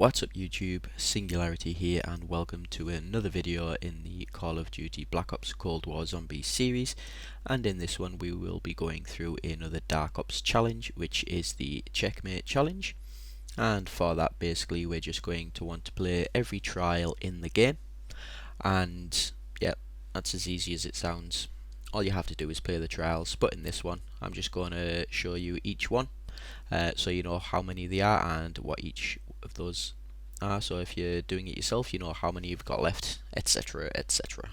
What's up YouTube, Singularity here and welcome to another video in the Call of Duty Black Ops Cold War Zombies series, and in this one we will be going through another Dark Ops challenge, which is the Checkmate challenge. And for that basically we're just going to want to play every trial in the game, and yeah, that's as easy as it sounds. All you have to do is play the trials, but in this one I'm just going to show you each one so you know how many they are and what each of those are. So if you're doing it yourself, you know how many you've got left, etc, etc.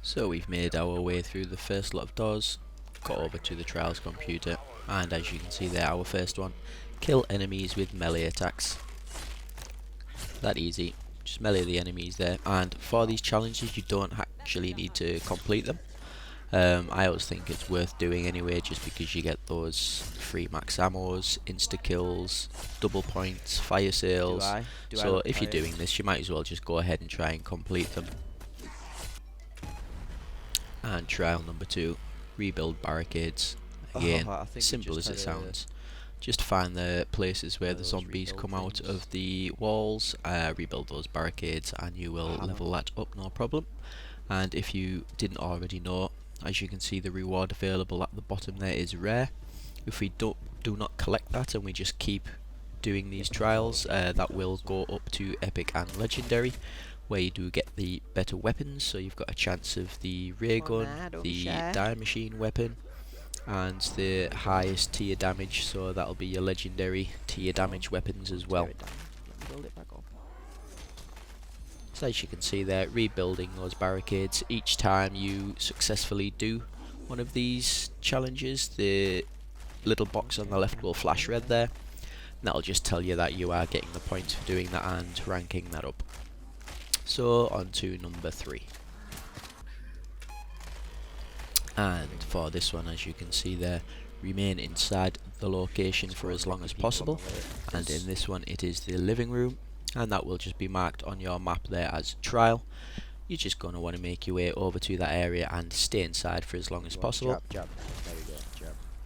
So we've made our way through the first lot of doors, got over to the trials computer, and as you can see there, our first one, kill enemies with melee attacks. That easy, just melee the enemies there. And for these challenges you don't actually need to complete them. I always think it's worth doing anyway, just because you get those free max ammos, insta kills, double points, fire sales. So if you're doing this, you might as well just go ahead and try and complete them. And trial number 2, rebuild barricades. Again, simple as it sounds. Just find the places where the zombies come out of the walls, rebuild those barricades, and you will level that up, no problem. And if you didn't already know, as you can see, the reward available at the bottom there is rare. If we do not collect that and we just keep doing these trials, that will go up to epic and legendary, where you do get the better weapons. So you've got a chance of the ray gun, the dire machine weapon, and the highest tier damage, so that'll be your legendary tier damage weapons as well. So as you can see there, rebuilding those barricades, each time you successfully do one of these challenges, the little box on the left will flash red there, and that'll just tell you that you are getting the points for doing that and ranking that up. So on to number 3. And for this one, as you can see there, remain inside the location for as long as possible, and in this one it is the living room, and that will just be marked on your map there as trial. You're just going to want to make your way over to that area and stay inside for as long as possible.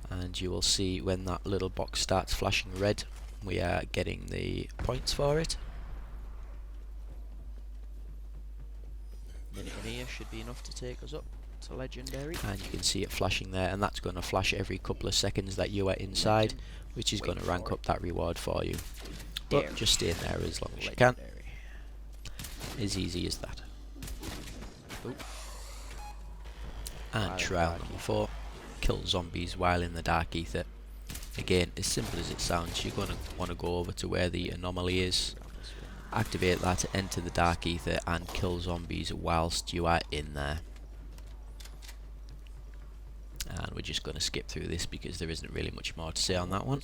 And you will see when that little box starts flashing red, we are getting the points for it. Minute in here should be enough to take us up to legendary, and you can see it flashing there, and that's going to flash every couple of seconds that you are inside, which is going to rank up that reward for you. But just stay in there as long as you can. As easy as that. And trial number 4, kill zombies while in the dark ether. Again, as simple as it sounds, you're going to want to go over to where the anomaly is, activate that, enter the dark ether, and kill zombies whilst you are in there. And we're just going to skip through this because there isn't really much more to say on that one.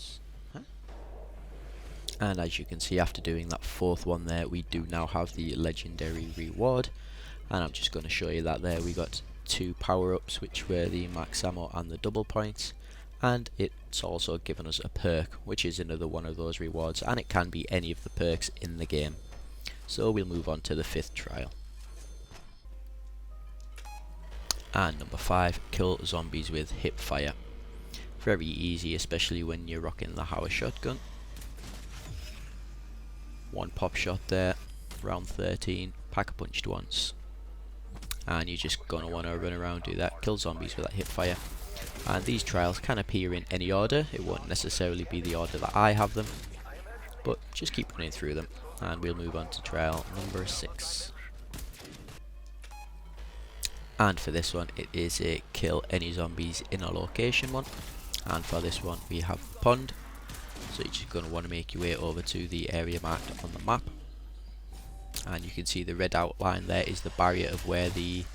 And as you can see, after doing that 4th one there, we do now have the legendary reward, and I'm just going to show you that there. We got 2 power-ups, which were the max ammo and the double points, and it's also given us a perk, which is another one of those rewards, and it can be any of the perks in the game. So we'll move on to the 5th trial. And number 5, kill zombies with hip fire. Very easy, especially when you're rocking the Hauer shotgun. 1 pop shot there, round 13, pack-a-punched once. And you're just going to want to run around, do that, kill zombies with that hip fire. And these trials can appear in any order, it won't necessarily be the order that I have them, but just keep running through them. And we'll move on to trial number 6. And for this one, it is a kill any zombies in a location one. And for this one, we have the pond. So you're just going to want to make your way over to the area marked on the map. And you can see the red outline there is the barrier of where the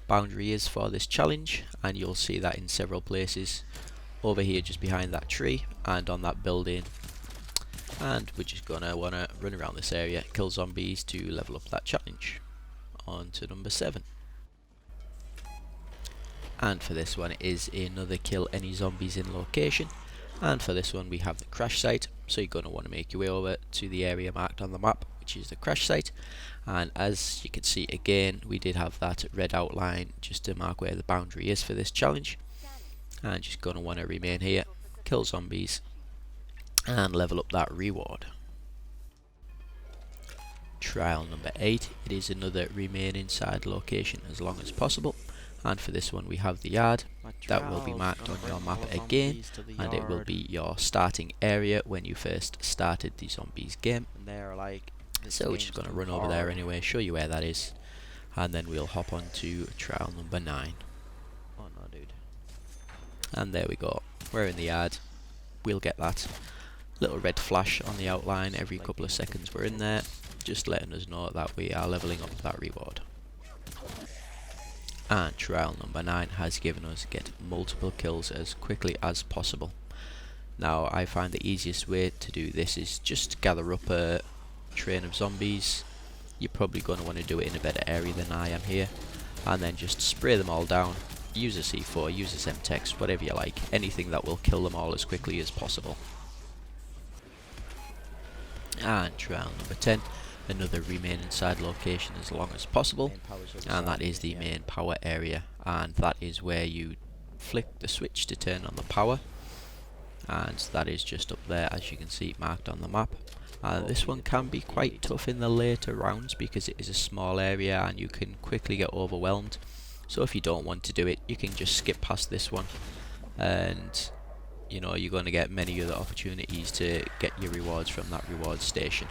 boundary is for this challenge. And you'll see that in several places. Over here, just behind that tree, and on that building. And we're just going to want to run around this area, kill zombies to level up that challenge. On to number 7. And for this one, it is another kill any zombies in location. And for this one, we have the crash site, so you're going to want to make your way over to the area marked on the map, which is the crash site. And as you can see again, we did have that red outline just to mark where the boundary is for this challenge. And just going to want to remain here, kill zombies, and level up that reward. Trial number 8, it is another remain inside location as long as possible, and for this one we have the yard. That will be marked on your map again, and it will be your starting area when you first started the zombies game. So we're just going to run over there anyway, show you where that is, and then we'll hop on to trial number 9. Oh no, dude. And there we go, we're in the yard. We'll get that little red flash on the outline every couple of seconds we're in there, just letting us know that we are leveling up that reward. And trial number 9 has given us get multiple kills as quickly as possible. Now I find the easiest way to do this is just gather up a train of zombies. You're probably going to want to do it in a better area than I am here, and then just spray them all down. Use a C4, use a Semtex, whatever you like, anything that will kill them all as quickly as possible. And trial number 10, another remain inside location as long as possible, and that is the main power area, and that is where you flick the switch to turn on the power, and that is just up there, as you can see, marked on the map. This one can be quite tough in the later rounds because it is a small area and you can quickly get overwhelmed. So if you don't want to do it, you can just skip past this one, and you know you're going to get many other opportunities to get your rewards from that reward station.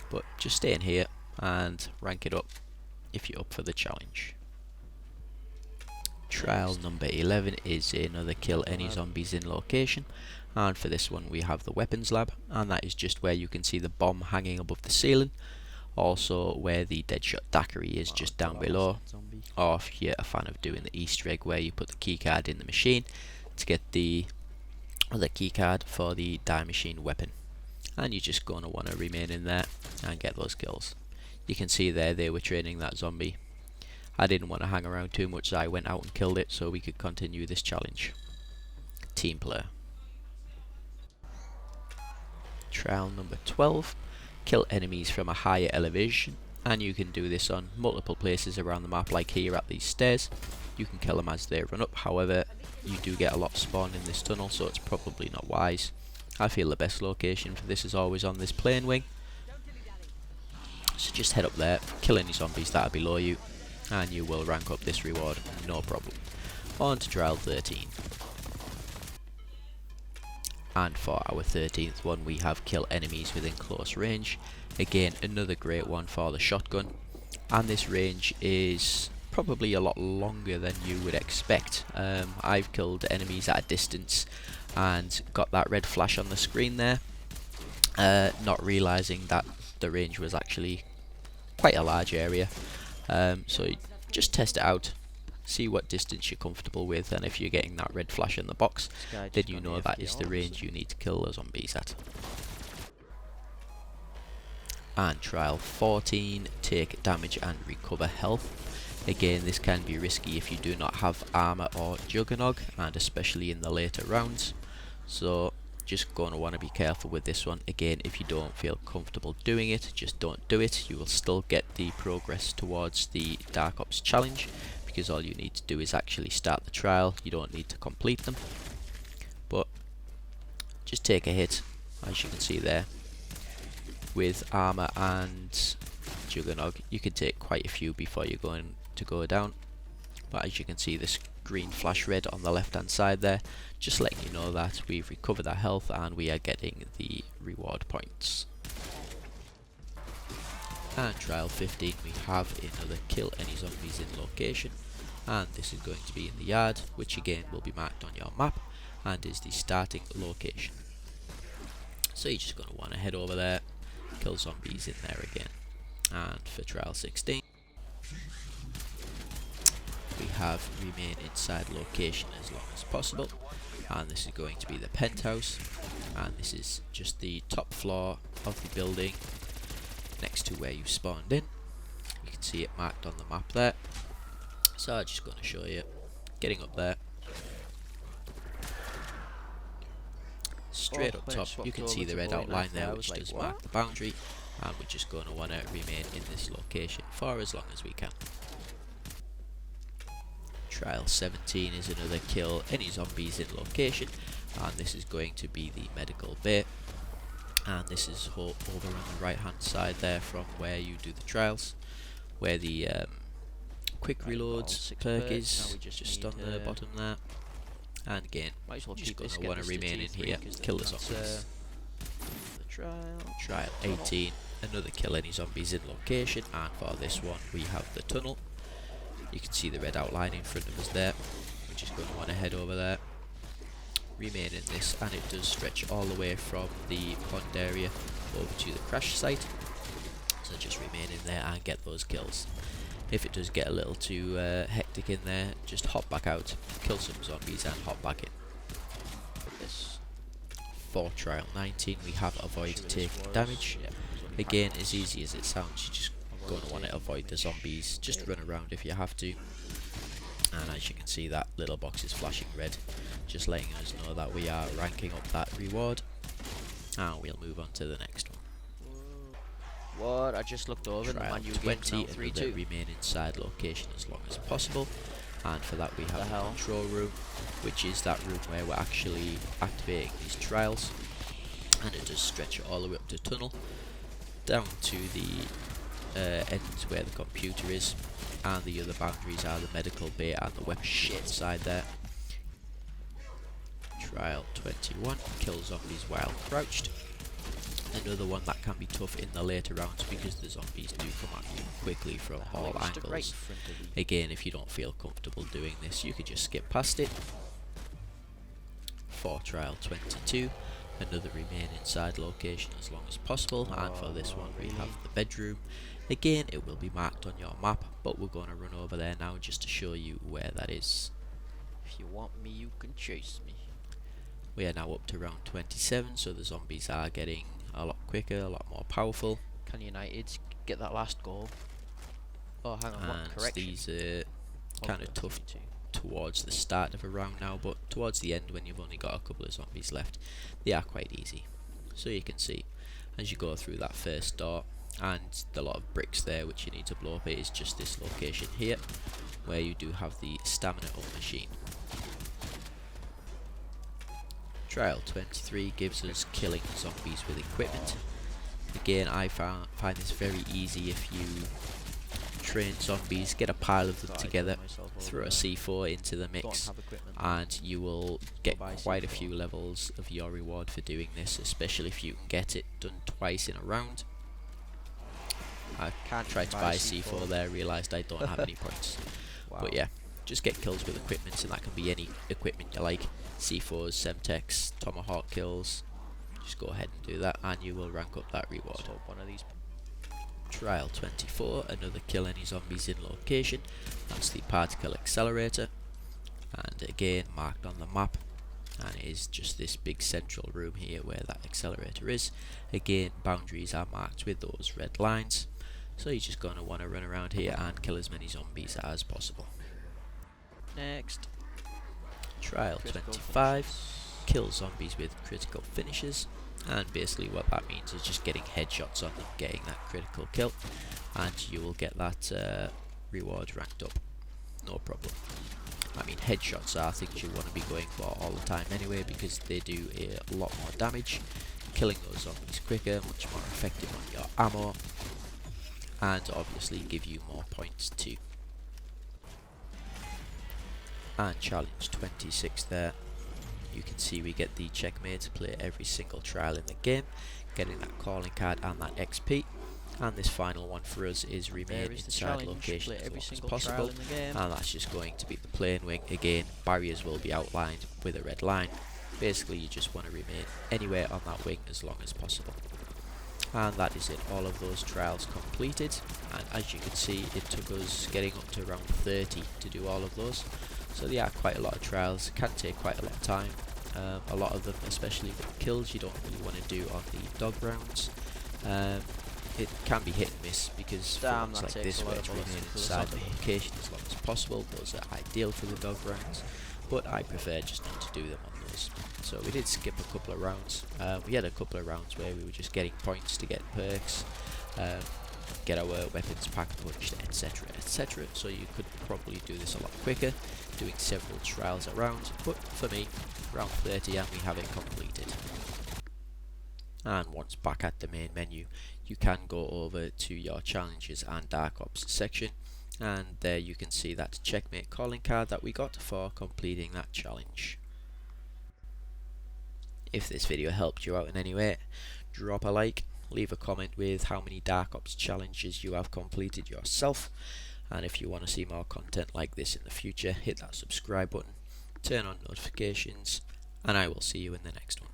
But just stay in here and rank it up if you're up for the challenge. Trial number 11 is another kill any zombies in location, and for this one we have the weapons lab, and that is just where you can see the bomb hanging above the ceiling, also where the deadshot daiquiri is just down below, or if you're a fan of doing the Easter egg where you put the keycard in the machine to get the other keycard for the die machine weapon, and you're just going to want to remain in there and get those kills. You can see there they were training that zombie. I didn't want to hang around too much, so I went out and killed it so we could continue this challenge. Team player. Trial number 12, kill enemies from a higher elevation, and you can do this on multiple places around the map, like here at these stairs. You can kill them as they run up, however you do get a lot spawned in this tunnel, so it's probably not wise. I feel the best location for this is always on this plane wing, so just head up there, kill any zombies that are below you, and you will rank up this reward, no problem. On to trial 13. And for our 13th one we have kill enemies within close range. Again, another great one for the shotgun, and this range is probably a lot longer than you would expect. I've killed enemies at a distance and got that red flash on the screen there, not realising that the range was actually quite a large area. So just test it out, see what distance you're comfortable with, and if you're getting that red flash in the box, then you know that is the range you need to kill the zombies at. And trial 14, take damage and recover health. Again, this can be risky if you do not have armor or juggernog, and especially in the later rounds, so just going to want to be careful with this one. Again, if you don't feel comfortable doing it, just don't do it. You will still get the progress towards the Dark Ops challenge, because all you need to do is actually start the trial. You don't need to complete them, but just take a hit, as you can see there. With armor and juggernog you can take quite a few before you're going to go down, but as you can see this green flash red on the left hand side there, just letting you know that we've recovered our health and we are getting the reward points. And trial 15 we have another kill any zombies in location, and this is going to be in the yard, which again will be marked on your map and is the starting location. So you're just going to want to head over there, kill zombies in there again. And for trial 16 we have remain inside location as long as possible, and this is going to be the penthouse, and this is just the top floor of the building next to where you spawned in. You can see it marked on the map there, so I'm just going to show you getting up there. Straight up top you can see the red outline there, which does mark the boundary, and we're just going to want to remain in this location for as long as we can. Trial 17 is another kill any zombies in location, and this is going to be the medical bay. and this is over on the right hand side there from where you do the trials, where the quick reloads perk is, just on the bottom there. And again, just going to want to remain in here, kill the zombies. Trial 18, another kill any zombies in location, and for this one we have the tunnel. You can see the red outline in front of us there. We're just going to want to head over there, remain in this, and it does stretch all the way from the pond area over to the crash site. So just remain in there and get those kills. If it does get a little too hectic in there, just hop back out, kill some zombies and hop back in. For trial 19 we have avoid taking damage. Again, as easy as it sounds, you're just going to want to avoid the zombies, just run around if you have to. And as you can see, that little box is flashing red, just letting us know that we are ranking up that reward. And we'll move on to the next one. What? I just looked over Trial and 20, another remain inside location as long as possible. And for that we have the control room, which is that room where we're actually activating these trials. And it does stretch all the way up to tunnel, down to the end where the computer is. And the other boundaries are the medical bay and the weapon side there. Trial 21, kill zombies while crouched. Another one that can be tough in the later rounds because the zombies do come at you quickly from all angles. Again, if you don't feel comfortable doing this, you could just skip past it. For trial 22, another remain inside location as long as possible, and for this one we have the bedroom. Again, it will be marked on your map, but we're going to run over there now just to show you where that is. If you want me, you can chase me. We are now up to round 27, so the zombies are getting a lot quicker, a lot more powerful. Can United get that last goal? Oh, hang on, what correction? These are kind of tough towards the start of a round now, but towards the end when you've only got a couple of zombies left, they are quite easy. So you can see, as you go through that first door, and the lot of bricks there which you need to blow up, it is just this location here, where you do have the stamina up machine. Trial 23 gives us killing zombies with equipment. Again, I find this very easy if you train zombies, get a pile of them together, throw a C4 into the mix, and you will get quite a few levels of your reward for doing this, especially if you can get it done twice in a round. I tried to buy C4 there, realised I don't have any points. But yeah, just get kills with equipment, and that can be any equipment you like. C4s, Semtex, Tomahawk kills. Just go ahead and do that and you will rank up that reward. Trial 24, another kill any zombies in location. That's the particle accelerator, and again marked on the map, and it is just this big central room here where that accelerator is. Again, boundaries are marked with those red lines, so you're just going to want to run around here and kill as many zombies as possible. Next. Trial 25, kill zombies with critical finishes, and basically what that means is just getting headshots on them, getting that critical kill, and you will get that reward ranked up, no problem. I mean, headshots are things you want to be going for all the time anyway, because they do a lot more damage, killing those zombies quicker, much more effective on your ammo, and obviously give you more points too. And challenge 26 there, you can see we get the Checkmate to play every single trial in the game, getting that calling card and that XP. And this final one for us is remain inside location as long as possible, and that's just going to be the plane wing. Again, barriers will be outlined with a red line. Basically you just want to remain anywhere on that wing as long as possible. And that is it, all of those trials completed, and as you can see it took us getting up to around 30 to do all of those. So they are quite a lot of trials, can take quite a lot of time. A lot of them, especially with kills, you don't really want to do on the dog rounds. It can be hit and miss because for ones like this where it's remain inside the location as long as possible, those are ideal for the dog rounds, but I prefer just not to do them on those. So we did skip a couple of rounds. We had a couple of rounds where we were just getting points to get perks, get our weapons pack punched, etc, etc. So you could probably do this a lot quicker, doing several trials around, but for me, round 30 and we have it completed. And once back at the main menu, you can go over to your challenges and Dark Ops section, and there you can see that Checkmate calling card that we got for completing that challenge. If this video helped you out in any way, drop a like, leave a comment with how many Dark Ops challenges you have completed yourself, and if you want to see more content like this in the future, hit that subscribe button, turn on notifications, and I will see you in the next one.